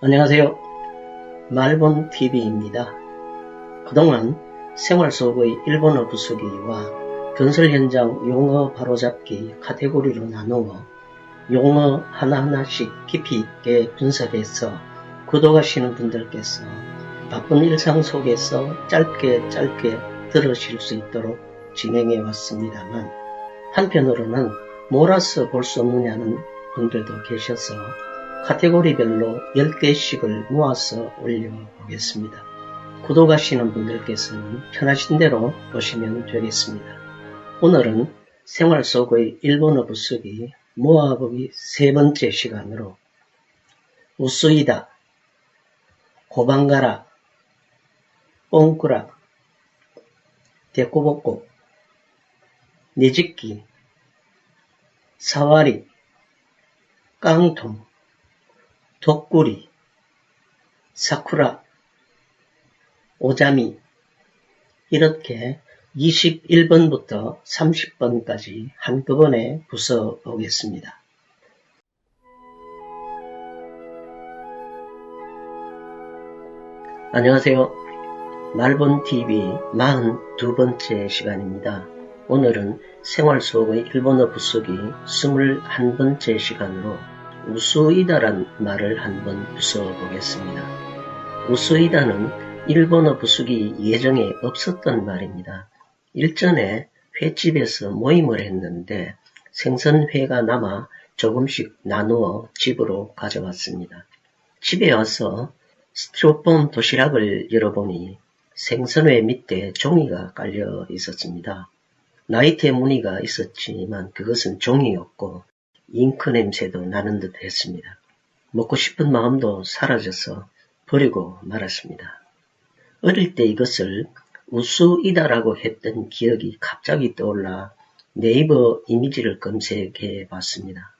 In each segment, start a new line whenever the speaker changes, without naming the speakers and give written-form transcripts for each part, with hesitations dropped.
안녕하세요. 말본TV입니다. 그동안 생활 속의 일본어 부수기와 건설 현장 용어 바로잡기 카테고리로 나누어 용어 하나하나씩 깊이 있게 분석해서 구독하시는 분들께서 바쁜 일상 속에서 짧게 들으실 수 있도록 진행해 왔습니다만, 한편으로는 몰아서 볼 수 없느냐는 분들도 계셔서 카테고리별로 10개씩을 모아서 올려보겠습니다. 구독하시는 분들께서는 편하신 대로 보시면 되겠습니다. 오늘은 생활 속의 일본어 부수기 모아보기 세 번째 시간으로 우스이다, 고방가라, 뽕꾸라, 데꼬복고, 내집기, 사와리, 깡통, 독구리, 사쿠라, 오자미, 이렇게 21번부터 30번까지 한꺼번에 부숴보겠습니다. 안녕하세요. 말본TV 42번째 시간입니다. 오늘은 생활 속의 일본어 부수기 21번째 시간으로 우스이다란 말을 한번 부숴보겠습니다. 우스이다는 일본어 부수기 예정에 없었던 말입니다. 일전에 횟집에서 모임을 했는데 생선회가 남아 조금씩 나누어 집으로 가져왔습니다. 집에 와서 스티로폼 도시락을 열어보니 생선회 밑에 종이가 깔려 있었습니다. 나이테 무늬가 있었지만 그것은 종이였고 잉크 냄새도 나는 듯 했습니다. 먹고 싶은 마음도 사라져서 버리고 말았습니다. 어릴 때 이것을 우스이다라고 했던 기억이 갑자기 떠올라 네이버 이미지를 검색해 봤습니다.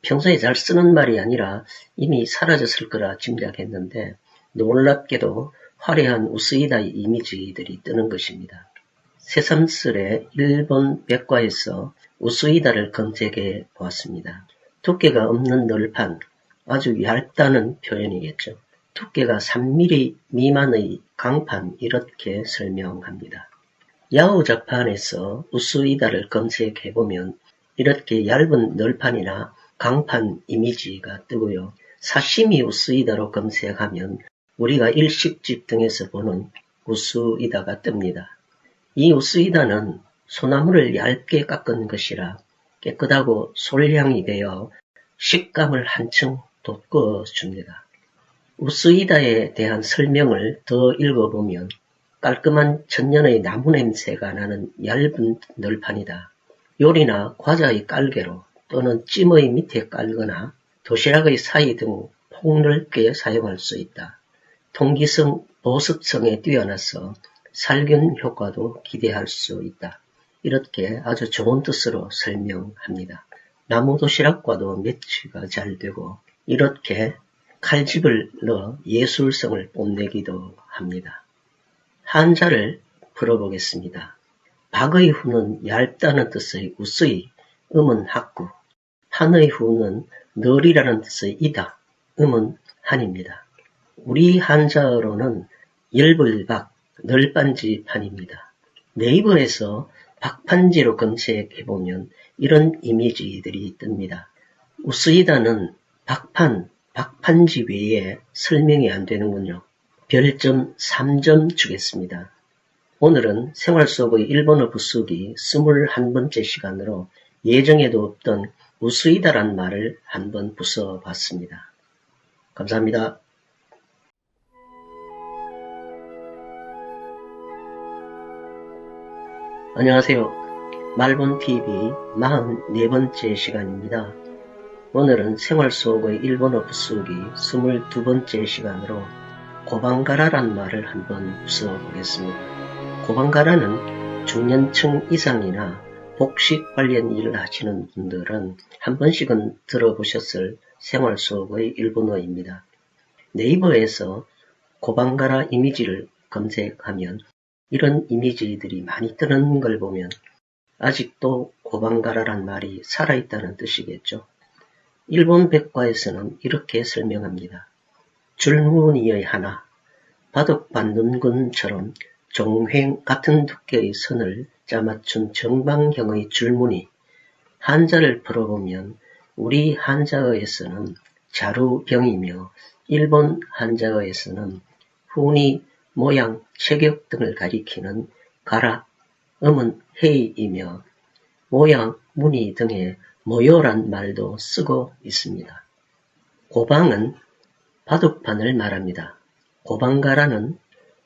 평소에 잘 쓰는 말이 아니라 이미 사라졌을 거라 짐작했는데 놀랍게도 화려한 우스이다 이미지들이 뜨는 것입니다. 새삼스레 일본 백과에서 우스이다를 검색해 보았습니다. 두께가 없는 널판, 아주 얇다는 표현이겠죠. 두께가 3mm 미만의 강판, 이렇게 설명합니다. 야후 자판에서 우스이다를 검색해보면 이렇게 얇은 널판이나 강판 이미지가 뜨고요. 사시미 우스이다로 검색하면 우리가 일식집 등에서 보는 우스이다가 뜹니다. 이 우스이다는 소나무를 얇게 깎은 것이라 깨끗하고 솔향이 되어 식감을 한층 돋궈줍니다. 우스이다에 대한 설명을 더 읽어보면 깔끔한 천년의 나무 냄새가 나는 얇은 널판이다. 요리나 과자의 깔개로 또는 찜의 밑에 깔거나 도시락의 사이 등 폭넓게 사용할 수 있다. 통기성, 보습성에 뛰어나서 살균 효과도 기대할 수 있다. 이렇게 아주 좋은 뜻으로 설명합니다. 나무 도시락과도 매치가 잘 되고 이렇게 칼집을 넣어 예술성을 뽐내기도 합니다. 한자를 풀어보겠습니다. 박의 후는 얇다는 뜻의 우스이, 음은 학구, 한의 후는 널이라는 뜻의 이다, 음은 한입니다. 우리 한자어로는 열불박, 널빤지 판입니다. 네이버에서 박판지로 검색해보면 이런 이미지들이 뜹니다. 우스이다는 박판, 박판지 외에 설명이 안 되는군요. 별점 3점 주겠습니다. 오늘은 생활 속의 일본어 부수기 21번째 시간으로 예정에도 없던 우스이다란 말을 한번 부숴봤습니다. 감사합니다. 안녕하세요. 말본TV 44번째 시간입니다. 오늘은 생활 속의 일본어 부수기 22번째 시간으로 고방가라란 말을 한번 부숴보겠습니다. 고방가라는 중년층 이상이나 복식 관련 일을 하시는 분들은 한 번씩은 들어보셨을 생활 속의 일본어입니다. 네이버에서 고방가라 이미지를 검색하면 이런 이미지들이 많이 뜨는 걸 보면 아직도 고방가라란 말이 살아있다는 뜻이겠죠. 일본 백과에서는 이렇게 설명합니다. 줄무늬의 하나, 바둑판 눈근처럼 종횡 같은 두께의 선을 짜맞춘 정방형의 줄무늬. 한자를 풀어보면 우리 한자어에서는 자루병이며 일본 한자어에서는 훈이, 모양, 체격 등을 가리키는 가라, 음은 헤이이며 모양, 무늬 등의 모요란 말도 쓰고 있습니다. 고방은 바둑판을 말합니다. 고방가라는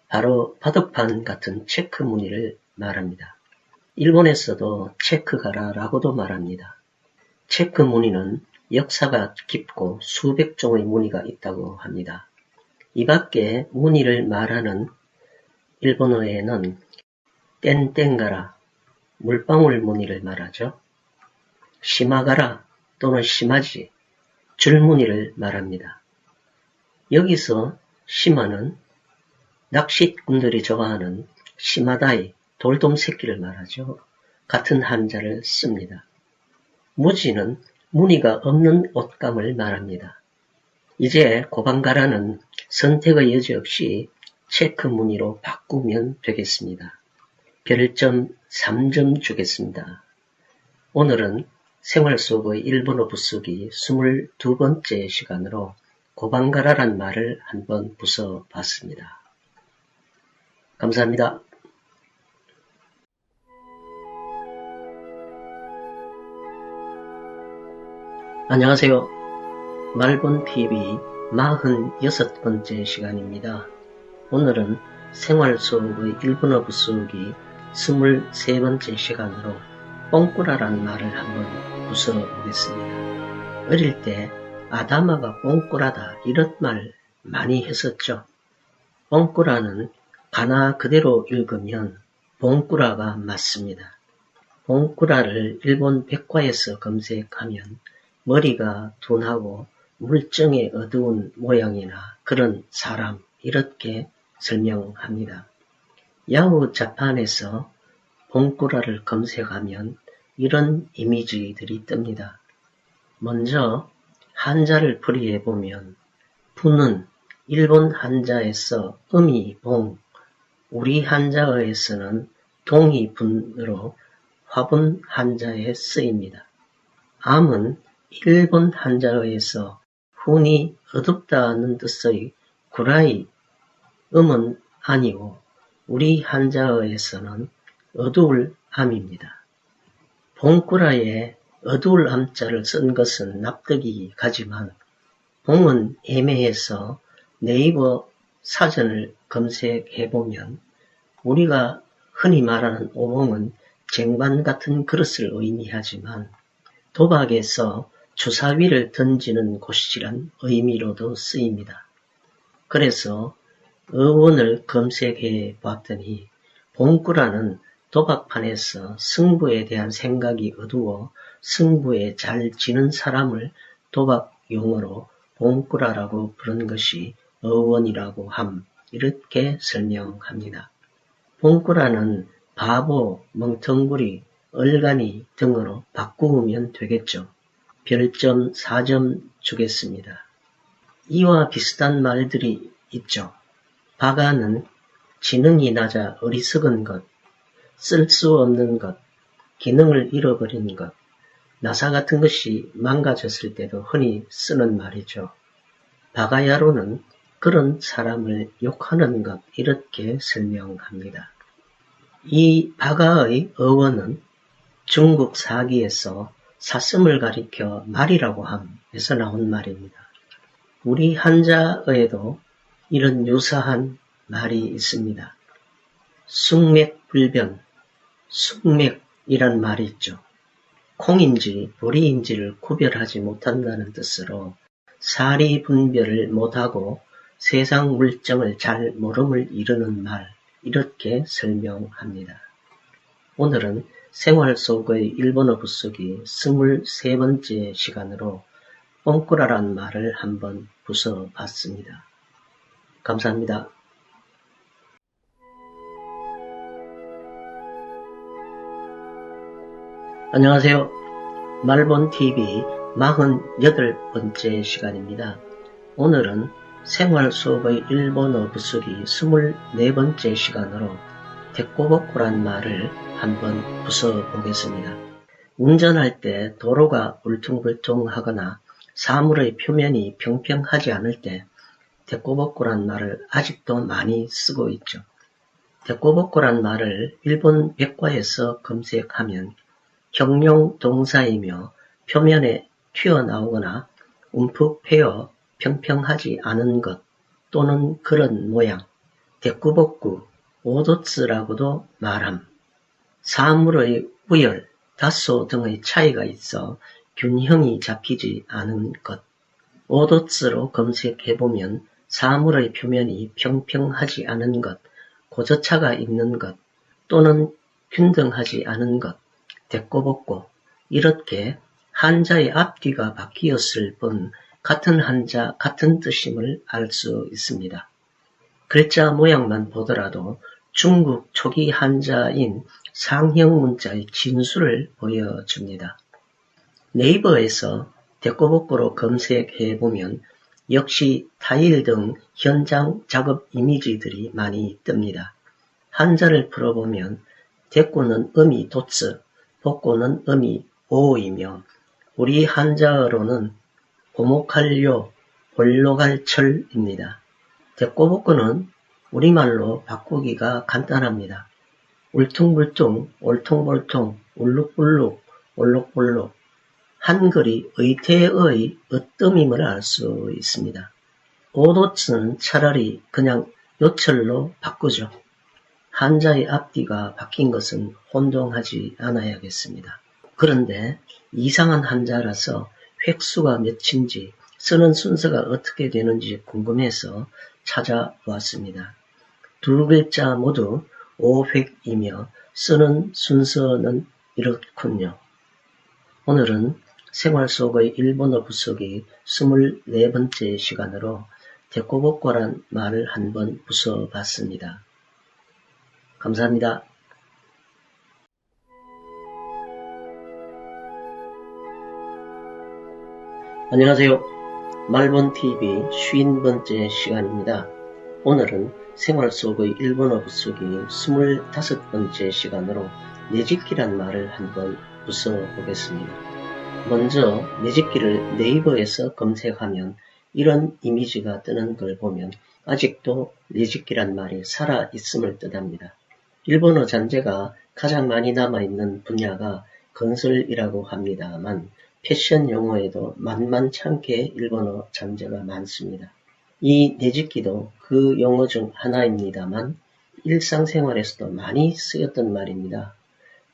바로 바둑판 같은 체크 무늬를 말합니다. 일본에서도 체크가라라고도 말합니다. 체크 무늬는 역사가 깊고 수백 종의 무늬가 있다고 합니다. 이 밖에 무늬를 말하는 일본어에는 땡땡가라, 물방울 무늬를 말하죠. 시마가라 또는 시마지, 줄무늬를 말합니다. 여기서 시마는 낚시꾼들이 좋아하는 시마다이, 돌돔 새끼를 말하죠. 같은 한자를 씁니다. 무지는 무늬가 없는 옷감을 말합니다. 이제 고방가라는 선택의 여지 없이 체크 무늬로 바꾸면 되겠습니다. 별점 3점 주겠습니다. 오늘은 생활 속의 일본어 부수기 22번째 시간으로 고방가라란 말을 한번 부숴봤습니다. 감사합니다. 안녕하세요. 말본TV 46번째 시간입니다. 오늘은 생활 속의 일본어 부수기 23번째 시간으로 뽕꾸라란 말을 한번 부숴보겠습니다. 어릴 때 아다마가 뽕꾸라다 이런 말 많이 했었죠. 뽕꾸라는 가나 그대로 읽으면 봉꾸라가 맞습니다. 봉꾸라를 일본 백과에서 검색하면 머리가 둔하고 물정에 어두운 모양이나 그런 사람 이렇게 설명합니다. 야후 자판에서 봉꾸라를 검색하면 이런 이미지들이 뜹니다. 먼저 한자를 풀이해보면 분은 일본 한자에서 음이 봉, 우리 한자어에서는 동이 분으로 화분 한자에 쓰입니다. 암은 일본 한자어에서 훈이 어둡다는 뜻의 구라이, 음은 아니고 우리 한자어에서는 어두울 암입니다. 봉꾸라에 어두울 암자를 쓴 것은 납득이 가지만 봉은 애매해서 네이버 사전을 검색해보면 우리가 흔히 말하는 오봉은 쟁반 같은 그릇을 의미하지만 도박에서 주사위를 던지는 곳이란 의미로도 쓰입니다. 그래서 어원을 검색해 봤더니 봉꾸라는 도박판에서 승부에 대한 생각이 어두워 승부에 잘 지는 사람을 도박 용어로 봉꾸라라고 부른 것이 어원이라고 함, 이렇게 설명합니다. 봉꾸라는 바보, 멍텅구리, 얼간이 등으로 바꾸면 되겠죠. 별점 4점 주겠습니다. 이와 비슷한 말들이 있죠. 바가는 지능이 낮아 어리석은 것, 쓸 수 없는 것, 기능을 잃어버린 것, 나사 같은 것이 망가졌을 때도 흔히 쓰는 말이죠. 바가야로는 그런 사람을 욕하는 것, 이렇게 설명합니다. 이 바가의 어원은 중국 사기에서 사슴을 가리켜 말이라고 함에서 나온 말입니다. 우리 한자어에도 이런 유사한 말이 있습니다. 숙맥불변, 숙맥이란 말이 있죠. 콩인지 보리인지를 구별하지 못한다는 뜻으로 사리 분별을 못하고 세상 물정을 잘 모름을 이루는 말, 이렇게 설명합니다. 오늘은 생활 속의 일본어 부수기 23번째 시간으로 뽕꾸라란 말을 한번 부숴봤습니다. 감사합니다. 안녕하세요. 말본TV 48번째 시간입니다. 오늘은 생활 수업의 일본어 부수기 24번째 시간으로 데꼬복고란 말을 한번 부숴보겠습니다. 운전할 때 도로가 울퉁불퉁하거나 사물의 표면이 평평하지 않을 때 데꼬복고란 말을 아직도 많이 쓰고 있죠. 데꼬복고란 말을 일본 백과에서 검색하면 형용 동사이며 표면에 튀어나오거나 움푹 패여 평평하지 않은 것 또는 그런 모양, 데꼬복구, 오도츠라고도 말함. 사물의 우열, 다소 등의 차이가 있어 균형이 잡히지 않은 것. 오도츠로 검색해보면 사물의 표면이 평평하지 않은 것, 고저차가 있는 것 또는 균등하지 않은 것, 데꼬복고 이렇게 한자의 앞뒤가 바뀌었을 뿐 같은 한자, 같은 뜻임을 알 수 있습니다. 글자 모양만 보더라도 중국 초기 한자인 상형 문자의 진수를 보여줍니다. 네이버에서 데꼬복고로 검색해보면 역시 타일 등 현장 작업 이미지들이 많이 뜹니다. 한자를 풀어보면 데꼬는 음이 도츠, 복고는 음이 오이며 우리 한자어로는 고목할료, 볼로갈철입니다. 데꼬복고는 우리말로 바꾸기가 간단합니다. 울퉁불퉁, 올통볼통, 울룩불룩, 올록볼록 한글이 의태의 으뜸임을 알 수 있습니다. 오도츠는 차라리 그냥 요철로 바꾸죠. 한자의 앞뒤가 바뀐 것은 혼동하지 않아야겠습니다. 그런데 이상한 한자라서 획수가 몇인지 쓰는 순서가 어떻게 되는지 궁금해서 찾아보았습니다. 두 글자 모두 5획이며 쓰는 순서는 이렇군요. 오늘은 생활 속의 일본어 부수기 24번째 시간으로 데꼬복고란 말을 한번 부숴봤습니다. 감사합니다. 안녕하세요. 말본TV 50번째 시간입니다. 오늘은 생활 속의 일본어 부수기 25번째 시간으로 내집기란 말을 한번 부숴보겠습니다. 먼저 내집기를 네이버에서 검색하면 이런 이미지가 뜨는 걸 보면 아직도 내집기란 말이 살아있음을 뜻합니다. 일본어 잔재가 가장 많이 남아있는 분야가 건설이라고 합니다만 패션 용어에도 만만찮게 일본어 잔재가 많습니다. 이 내집기도 그 용어 중 하나입니다만 일상생활에서도 많이 쓰였던 말입니다.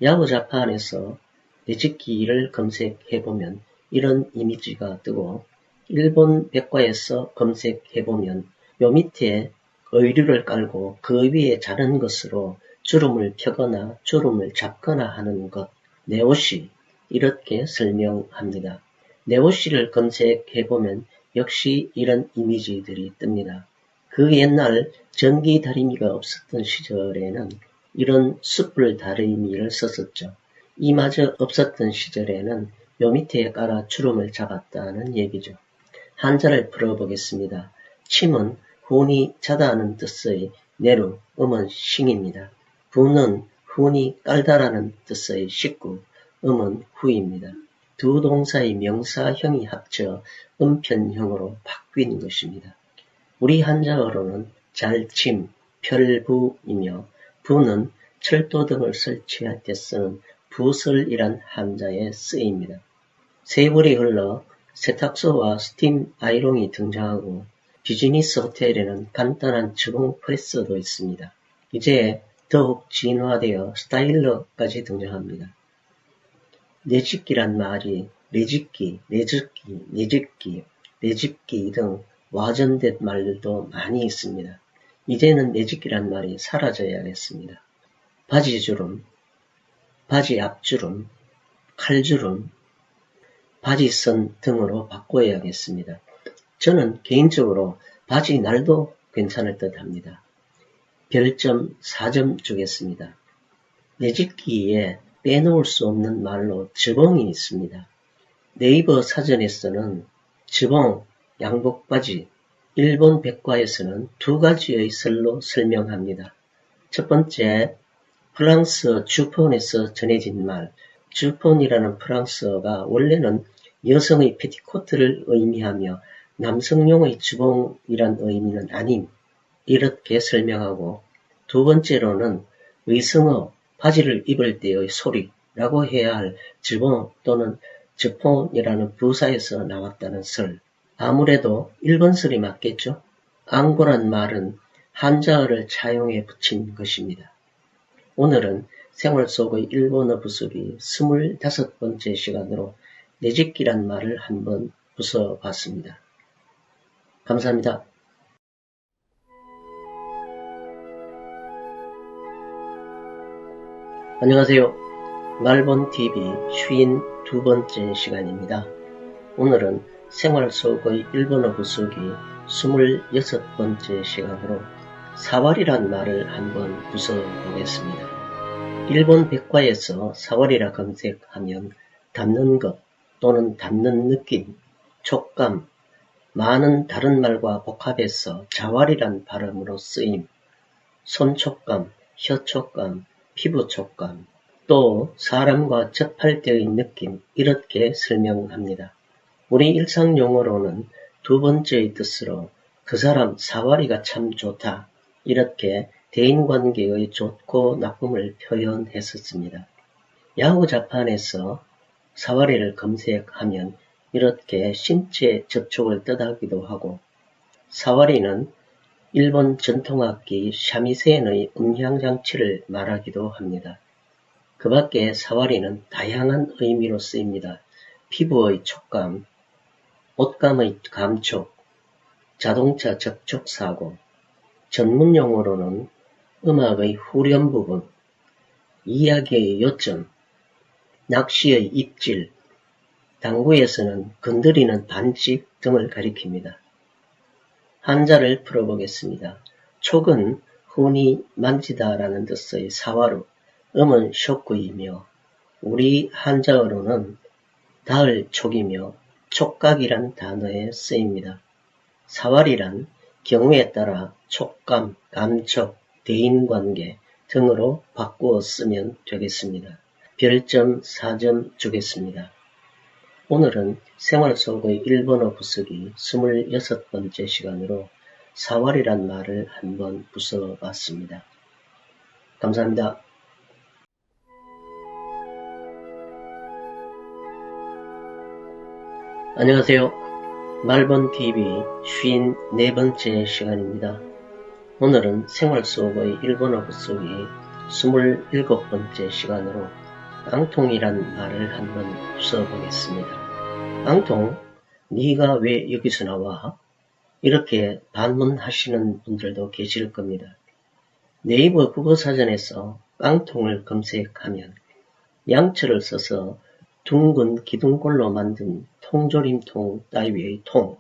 야후 자판에서 내집기를 검색해보면 이런 이미지가 뜨고 일본 백과에서 검색해보면 요 밑에 의류를 깔고 그 위에 자른 것으로 주름을 펴거나 주름을 잡거나 하는 것, 네오시 이렇게 설명합니다. 네오시를 검색해보면 역시 이런 이미지들이 뜹니다. 그 옛날 전기 다리미가 없었던 시절에는 이런 숯불 다리미를 썼었죠. 이마저 없었던 시절에는 요 밑에 깔아 주름을 잡았다는 얘기죠. 한자를 풀어보겠습니다. 침은 훈이 자다는 뜻의 내루, 음은 싱입니다. 부는 훈이 깔다라는 뜻의 식구, 음은 후입니다. 두 동사의 명사형이 합쳐 음편형으로 바뀐 것입니다. 우리 한자어로는 잘침, 별부이며 부는 철도 등을 설치할 때 쓰는 부설이란 한자에 쓰입니다. 세월이 흘러 세탁소와 스팀 아이롱이 등장하고 비즈니스 호텔에는 간단한 주방 프레스도 있습니다. 이제 더욱 진화되어 스타일러까지 등장합니다. 내집기란 말이 내집기, 내집기, 내집기, 내집기 등 와전된 말들도 많이 있습니다. 이제는 내집기란 말이 사라져야겠습니다. 바지주름, 바지 앞주름, 칼주름, 바지선 등으로 바꿔야겠습니다. 저는 개인적으로 바지 날도 괜찮을 듯 합니다. 별점 4점 주겠습니다. 내집기에 빼놓을 수 없는 말로 즈봉이 있습니다. 네이버 사전에서는 즈봉, 양복바지 일본 백과에서는 두 가지의 설로 설명합니다. 첫 번째, 프랑스어 주폰에서 전해진 말, 주폰이라는 프랑스어가 원래는 여성의 페티코트를 의미하며 남성용의 주봉이란 의미는 아님, 이렇게 설명하고, 두 번째로는 의성어, 바지를 입을 때의 소리라고 해야 할 주봉 또는 주폰이라는 부사에서 나왔다는 설. 아무래도 일본설이 맞겠죠? 앙고란 말은 한자어를 차용해 붙인 것입니다. 오늘은 생활 속의 일본어 부수기 25번째 시간으로 내집기란 말을 한번 부숴봤습니다. 감사합니다. 안녕하세요. 말본TV 52번째 시간입니다. 오늘은 생활 속의 일본어 부수기 26번째 시간으로 사월이란 말을 한번 부숴보겠습니다. 일본 백과에서 사월이라 검색하면 닿는 것 또는 닿는 느낌, 촉감, 많은 다른 말과 복합해서 자왈이란 발음으로 쓰임, 손촉감, 혀촉감, 피부촉감, 또 사람과 접할 때의 느낌, 이렇게 설명합니다. 우리 일상용어로는 두 번째의 뜻으로 그 사람 사와리가 참 좋다, 이렇게 대인관계의 좋고 나쁨을 표현했었습니다. 야후 자판에서 사와리를 검색하면 이렇게 신체 접촉을 뜻하기도 하고, 사와리는 일본 전통악기 샤미센의 음향장치를 말하기도 합니다. 그 밖에 사와리는 다양한 의미로 쓰입니다. 피부의 촉감, 옷감의 감촉, 자동차 접촉사고, 전문용어로는 음악의 후렴 부분, 이야기의 요점, 낚시의 입질, 당구에서는 건드리는 반칙 등을 가리킵니다. 한자를 풀어보겠습니다. 촉은 흔히 만지다라는 뜻의 사와루, 음은 쇼크이며 우리 한자어로는 닿을 촉이며 촉각이란 단어에 쓰입니다. 사왈이란 경우에 따라 촉감, 감촉, 대인관계 등으로 바꾸어 쓰면 되겠습니다. 별점 4점 주겠습니다. 오늘은 생활 속의 일본어 부수기 26번째 시간으로 사월이란 말을 한번 부숴봤습니다. 감사합니다. 안녕하세요. 말본TV 54번째 시간입니다. 오늘은 생활 속의 일본어 부수기 27번째 시간으로 깡통이란 말을 한번 부숴보겠습니다. 깡통, 네가 왜 여기서 나와? 이렇게 반문하시는 분들도 계실 겁니다. 네이버 국어사전에서 깡통을 검색하면 양철을 써서 둥근 기둥골로 만든 통조림통 따위의 통,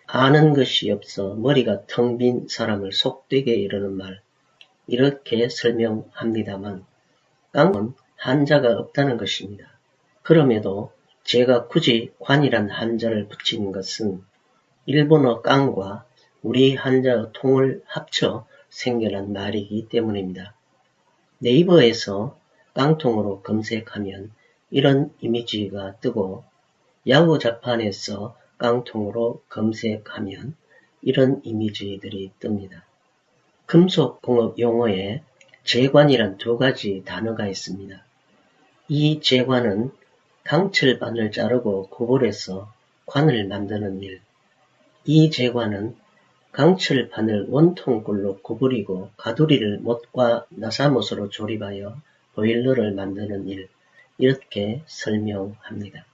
아는 것이 없어 머리가 텅 빈 사람을 속되게 이르는 말, 이렇게 설명합니다만 깡은 한자가 없다는 것입니다. 그럼에도 제가 굳이 관이란 한자를 붙인 것은 일본어 깡과 우리 한자어 통을 합쳐 생겨난 말이기 때문입니다. 네이버에서 깡통으로 검색하면 이런 이미지가 뜨고 야후 자판에서 깡통으로 검색하면 이런 이미지들이 뜹니다. 금속공업 용어에 제관이란 두 가지 단어가 있습니다. 이 제관은 강철반을 자르고 구불해서 관을 만드는 일, 이 제관은 강철판을 원통굴로 구부리고 가두리를 못과 나사못으로 조립하여 보일러를 만드는 일, 이렇게 설명합니다.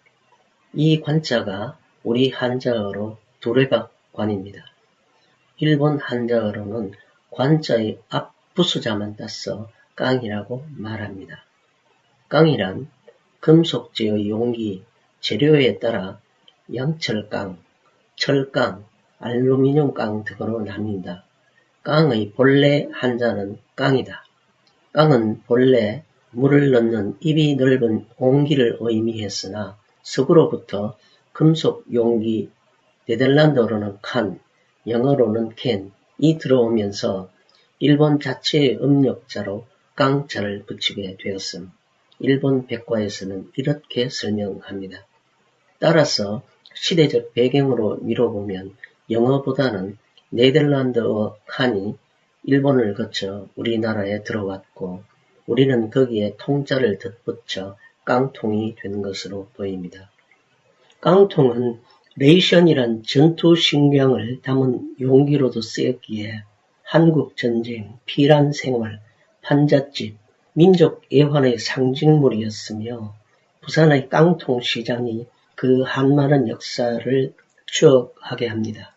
이 관자가 우리 한자어로 두레박관입니다. 일본 한자어로는 관자의 앞 부수자만 따서 깡이라고 말합니다. 깡이란 금속재의 용기, 재료에 따라 양철깡, 철깡, 알루미늄깡 등으로 나뉜다. 깡의 본래 한자는 깡이다. 깡은 본래 물을 넣는 입이 넓은 옹기를 의미했으나 서구로부터 금속 용기, 네덜란드어로는 칸, 영어로는 can이 들어오면서 일본 자체의 음력자로 깡자를 붙이게 되었음. 일본 백과에서는 이렇게 설명합니다. 따라서 시대적 배경으로 미뤄보면 영어보다는 네덜란드어 칸이 일본을 거쳐 우리나라에 들어왔고 우리는 거기에 통자를 덧붙여 깡통이 된 것으로 보입니다. 깡통은 레이션이란 전투식량을 담은 용기로도 쓰였기에 한국전쟁, 피란생활, 판잣집, 민족 애환의 상징물이었으며 부산의 깡통시장이 그 한많은 역사를 추억하게 합니다.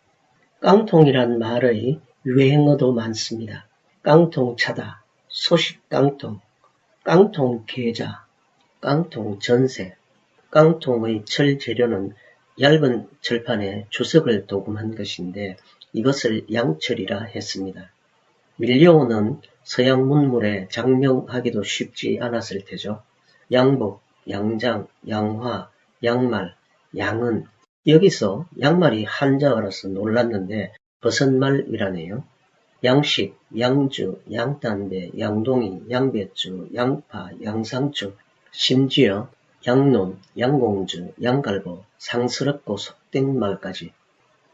깡통이란 말의 유행어도 많습니다. 깡통차다, 소식깡통, 깡통계좌, 깡통전세. 깡통의 철재료는 얇은 철판에 주석을 도금한 것인데 이것을 양철이라 했습니다. 밀려오는 서양 문물에 장명하기도 쉽지 않았을 테죠. 양복, 양장, 양화, 양말, 양은. 여기서 양말이 한자어라서 놀랐는데 버섯말이라네요. 양식, 양주, 양담배, 양동이, 양배추, 양파, 양상추, 심지어 양놈, 양공주, 양갈보, 상스럽고 속된 말까지.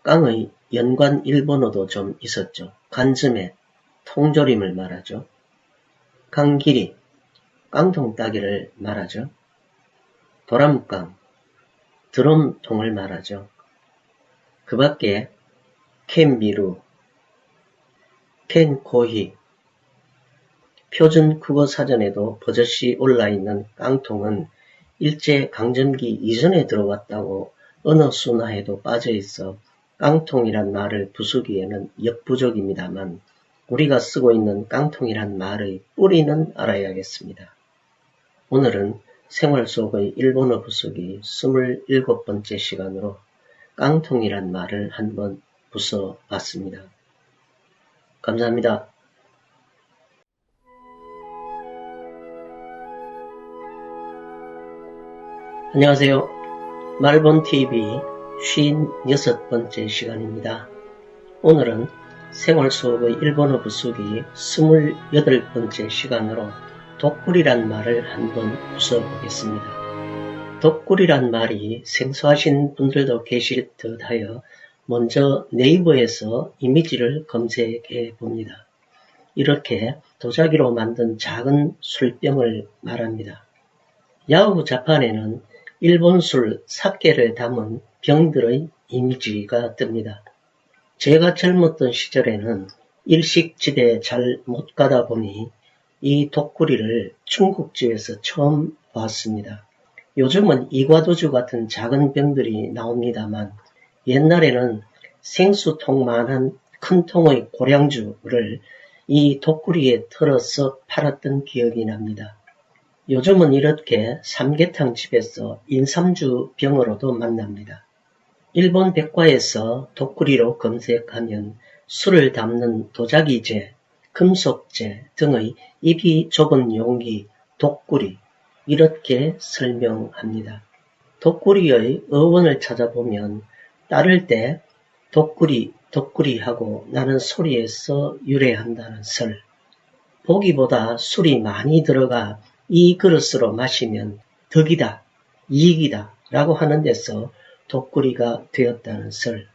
깡의 연관 일본어도 좀 있었죠. 간즈메, 통조림을 말하죠. 깡기리, 깡통 따기를 말하죠. 도람깡, 드럼통을 말하죠. 그 밖에 캔미루, 캔코히, 표준 국어사전에도 버젓이 올라있는 깡통은 일제강점기 이전에 들어왔다고 어느 순화에도 빠져있어 깡통이란 말을 부수기에는 역부족입니다만 우리가 쓰고 있는 깡통이란 말의 뿌리는 알아야겠습니다. 오늘은 생활 속의 일본어 부수기 27번째 시간으로 깡통이란 말을 한번 부숴봤습니다. 감사합니다. 안녕하세요. 말본TV 56번째 시간입니다. 오늘은 생활 속의 일본어 부수기 28번째 시간으로 독꿀이란 말을 한번 부숴보겠습니다. 독꿀이란 말이 생소하신 분들도 계실 듯하여 먼저 네이버에서 이미지를 검색해 봅니다. 이렇게 도자기로 만든 작은 술병을 말합니다. 야후 자판에는 일본 술 사케를 담은 병들의 이미지가 뜹니다. 제가 젊었던 시절에는 일식집에 잘 못 가다 보니 이 독구리를 중국집에서 처음 봤습니다. 요즘은 이과도주 같은 작은 병들이 나옵니다만 옛날에는 생수통만한 큰 통의 고량주를 이 독구리에 털어서 팔았던 기억이 납니다. 요즘은 이렇게 삼계탕 집에서 인삼주 병으로도 만납니다. 일본 백과에서 독구리로 검색하면 술을 담는 도자기재, 금속재 등의 입이 좁은 용기, 독구리 이렇게 설명합니다. 독구리의 어원을 찾아보면 따를 때 독구리, 독구리 하고 나는 소리에서 유래한다는 설. 보기보다 술이 많이 들어가 이 그릇으로 마시면 덕이다, 이익이다 라고 하는 데서 독구리가 되었다는 설.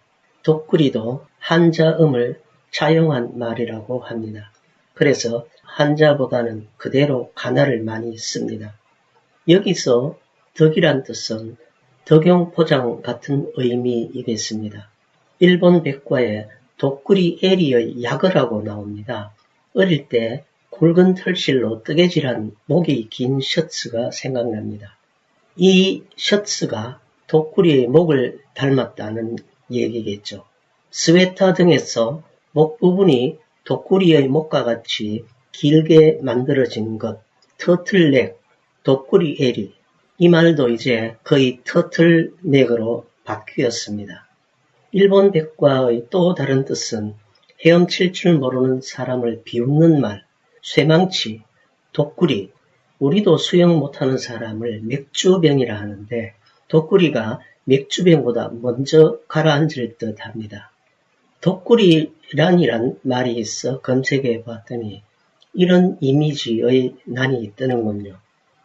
독구리도 한자음을 차용한 말이라고 합니다. 그래서 한자보다는 그대로 가나를 많이 씁니다. 여기서 덕이란 뜻은 덕용포장 같은 의미이겠습니다. 일본 백과에 독구리 에리의 약어라고 나옵니다. 어릴 때 굵은 털실로 뜨개질한 목이 긴 셔츠가 생각납니다. 이 셔츠가 독구리의 목을 닮았다는 얘기겠죠. 스웨터 등에서 목 부분이 독구리의 목과 같이 길게 만들어진 것, 터틀넥, 독구리 에리. 이 말도 이제 거의 터틀넥으로 바뀌었습니다. 일본 백과의 또 다른 뜻은 헤엄칠 줄 모르는 사람을 비웃는 말, 쇠망치, 독구리, 우리도 수영 못하는 사람을 맥주병이라 하는데 독구리가 맥주병보다 먼저 가라앉을 듯 합니다. 독구리란이란 말이 있어 검색해 보았더니 이런 이미지의 난이 뜨는군요.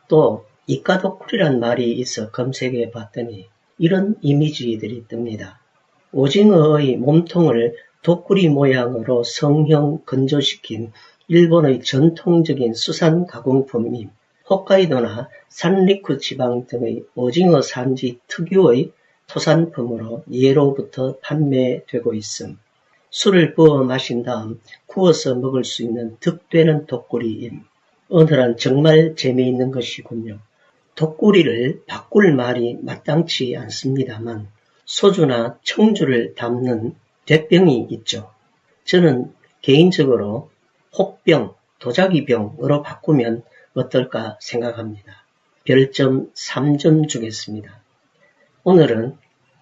또 이과독구리란 말이 있어 검색해 봤더니 이런 이미지들이 뜹니다. 오징어의 몸통을 독구리 모양으로 성형 건조시킨 일본의 전통적인 수산 가공품인 홋카이도나 산리쿠 지방 등의 오징어 산지 특유의 토산품으로 예로부터 판매되고 있음. 술을 부어 마신 다음 구워서 먹을 수 있는 득되는 독구리임. 오늘은 정말 재미있는 것이군요. 독구리를 바꿀 말이 마땅치 않습니다만 소주나 청주를 담는 대병이 있죠. 저는 개인적으로 혹병, 도자기병으로 바꾸면 어떨까 생각합니다. 별점 3점 주겠습니다. 오늘은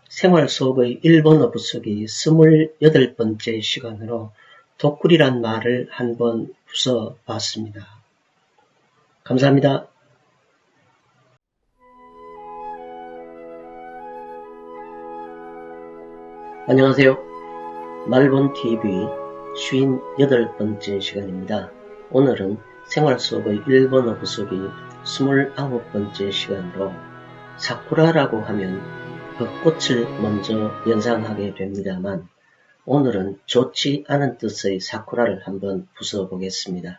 생활 속의 일본어 부수기 28번째 시간으로 독구리란 말을 한번 부숴봤습니다. 감사합니다. 안녕하세요. 말본TV 58번째 시간입니다. 오늘은 생활 속의 일본어 부수기 29번째 시간으로 사쿠라라고 하면 벚꽃을 먼저 연상하게 됩니다만 오늘은 좋지 않은 뜻의 사쿠라를 한번 부숴보겠습니다.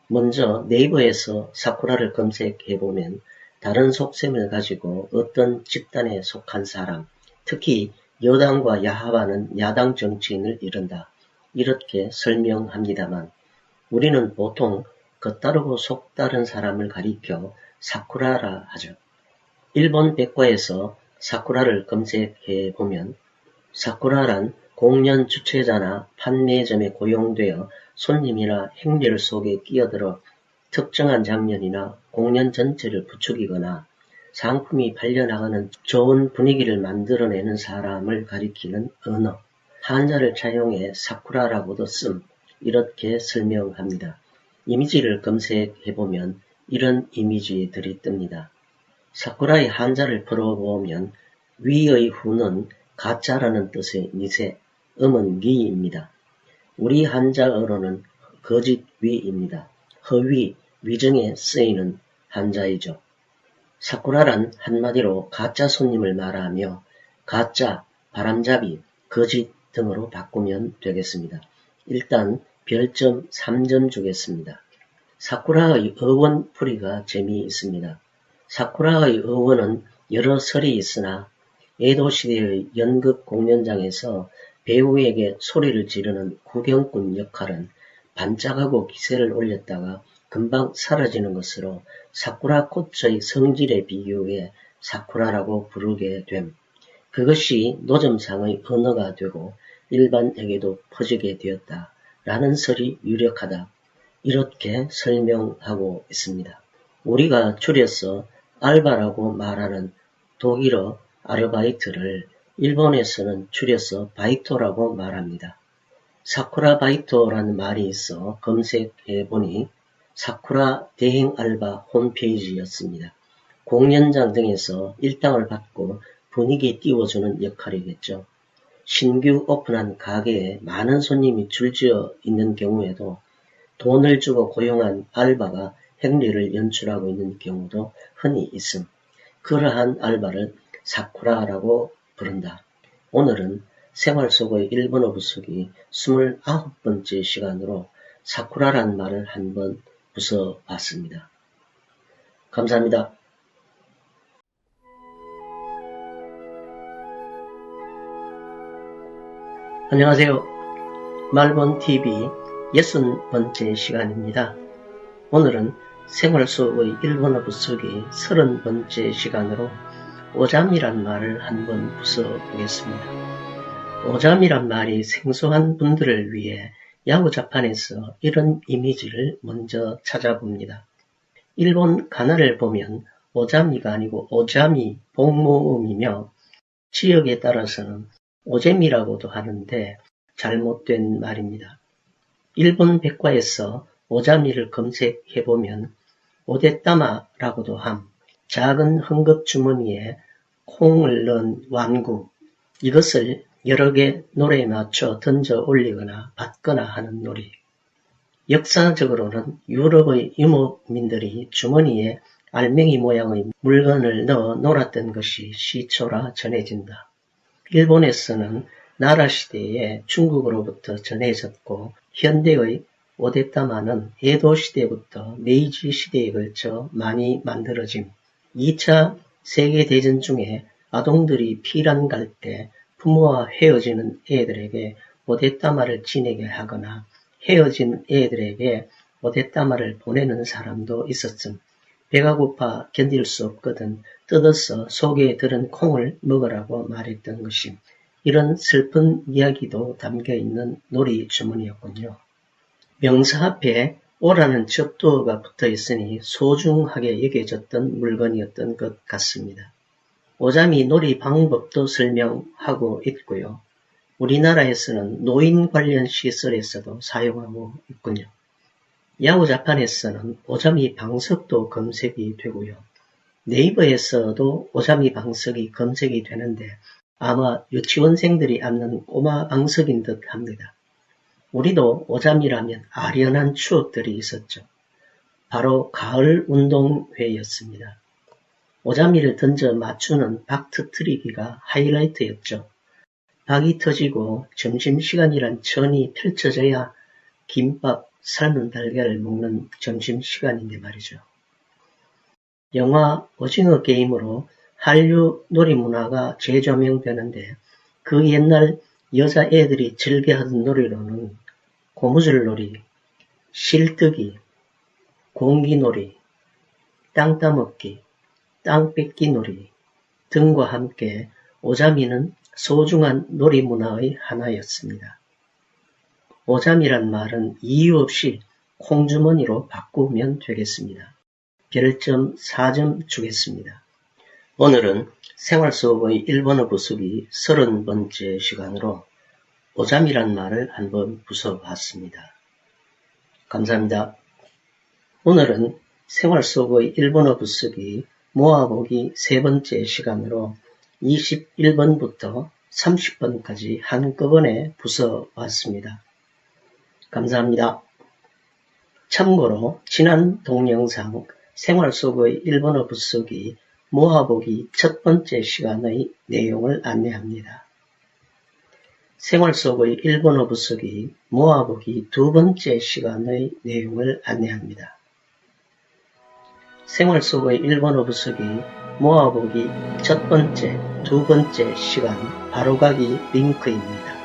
먼저 네이버에서 사쿠라를 검색해보면 다른 속셈을 가지고 어떤 집단에 속한 사람, 특히 여당과 야합하는 야당 정치인을 이른다. 이렇게 설명합니다만 우리는 보통 겉다르고 속다른 사람을 가리켜 사쿠라라 하죠. 일본 백과에서 사쿠라를 검색해보면 사쿠라란 공연 주최자나 판매점에 고용되어 손님이나 행렬 속에 끼어들어 특정한 장면이나 공연 전체를 부추기거나 상품이 팔려나가는 좋은 분위기를 만들어내는 사람을 가리키는 언어, 한자를 차용해 사쿠라라고도 씀, 이렇게 설명합니다. 이미지를 검색해보면 이런 이미지들이 뜹니다. 사쿠라의 한자를 풀어보면 위의 후는 가짜라는 뜻의 니세, 음은 미입니다. 우리 한자어로는 거짓위입니다. 허위, 위증에 쓰이는 한자이죠. 사쿠라란 한마디로 가짜 손님을 말하며 가짜, 바람잡이, 거짓 등으로 바꾸면 되겠습니다. 일단 별점 3점 주겠습니다. 사쿠라의 어원풀이가 재미있습니다. 사쿠라의 어원은 여러 설이 있으나 에도시대의 연극 공연장에서 배우에게 소리를 지르는 구경꾼 역할은 반짝하고 기세를 올렸다가 금방 사라지는 것으로 사쿠라 꽃의 성질에 비유해 사쿠라라고 부르게 됨. 그것이 노점상의 언어가 되고 일반에게도 퍼지게 되었다라는 설이 유력하다. 이렇게 설명하고 있습니다. 우리가 줄여서 알바라고 말하는 독일어 아르바이트를 일본에서는 줄여서 바이토라고 말합니다. 사쿠라 바이토라는 말이 있어 검색해보니 사쿠라 대행 알바 홈페이지였습니다. 공연장 등에서 일당을 받고 분위기 띄워주는 역할이겠죠. 신규 오픈한 가게에 많은 손님이 줄지어 있는 경우에도 돈을 주고 고용한 알바가 행리를 연출하고 있는 경우도 흔히 있음. 그러한 알바를 사쿠라라고 부른다. 오늘은 생활 속의 일본어 부수기 29번째 시간으로 사쿠라란 말을 한번 부숴봤습니다. 감사합니다. 안녕하세요. 말본TV 60번째 시간입니다. 오늘은 생활 속의 일본어 부수기 30번째 시간으로 오잠이란 말을 한번 부숴보겠습니다. 오잠이란 말이 생소한 분들을 위해 야구자판에서 이런 이미지를 먼저 찾아봅니다. 일본 가나를 보면 오자미가 아니고 오자미 복모음이며 지역에 따라서는 오잼이라고도 하는데 잘못된 말입니다. 일본 백과에서 오자미를 검색해보면 오데따마라고도 함, 작은 헝겊 주머니에 콩을 넣은 완구, 이것을 여러 개 노래에 맞춰 던져 올리거나 받거나 하는 놀이. 역사적으로는 유럽의 유목민들이 주머니에 알맹이 모양의 물건을 넣어 놀았던 것이 시초라 전해진다. 일본에서는 나라 시대에 중국으로부터 전해졌고 현대의 오데타마는 에도 시대부터 메이지 시대에 걸쳐 많이 만들어짐. 2차 세계대전 중에 아동들이 피란 갈 때 부모와 헤어지는 애들에게 오데타마를 지내게 하거나 헤어진 애들에게 오데타마를 보내는 사람도 있었음. 배가 고파 견딜 수 없거든 뜯어서 속에 들은 콩을 먹으라고 말했던 것임. 이런 슬픈 이야기도 담겨있는 놀이 주머니였군요. 명사 앞에 오라는 접두어가 붙어 있으니 소중하게 여겨졌던 물건이었던 것 같습니다. 오자미 놀이 방법도 설명하고 있고요. 우리나라에서는 노인 관련 시설에서도 사용하고 있군요. 야후자판에서는 오자미 방석도 검색이 되고요. 네이버에서도 오자미 방석이 검색이 되는데 아마 유치원생들이 앉는 꼬마 방석인 듯 합니다. 우리도 오자미라면 아련한 추억들이 있었죠. 바로 가을 운동회였습니다. 오자미를 던져 맞추는 박 터뜨리기가 하이라이트였죠. 박이 터지고 점심시간이란 천이 펼쳐져야 김밥, 삶은 달걀을 먹는 점심시간인데 말이죠. 영화 오징어 게임으로 한류 놀이문화가 재조명되는데 그 옛날 여자애들이 즐겨하던 놀이로는 고무줄놀이, 실뜨기, 공기놀이, 땅 따먹기, 땅 뺏기 놀이 등과 함께 오자미는 소중한 놀이문화의 하나였습니다. 오자미란 말은 이유 없이 콩주머니로 바꾸면 되겠습니다. 별점 4점 주겠습니다. 오늘은 생활수업의 일본어 부수기 30번째 시간으로 오자미란 말을 한번 부숴봤습니다. 감사합니다. 오늘은 생활수업의 일본어 부수기 모아보기 3번째 시간으로 21번부터 30번까지 한꺼번에 부숴봤습니다. 감사합니다. 참고로 지난 동영상 생활수업의 일본어 부수기 모아보기 첫 번째 시간의 내용을 안내합니다. 생활수업의 일본어 부수기 모아보기 두 번째 시간의 내용을 안내합니다. 생활수업의 일본어 부수기 모아보기 첫 번째, 두 번째 시간 바로가기 링크입니다.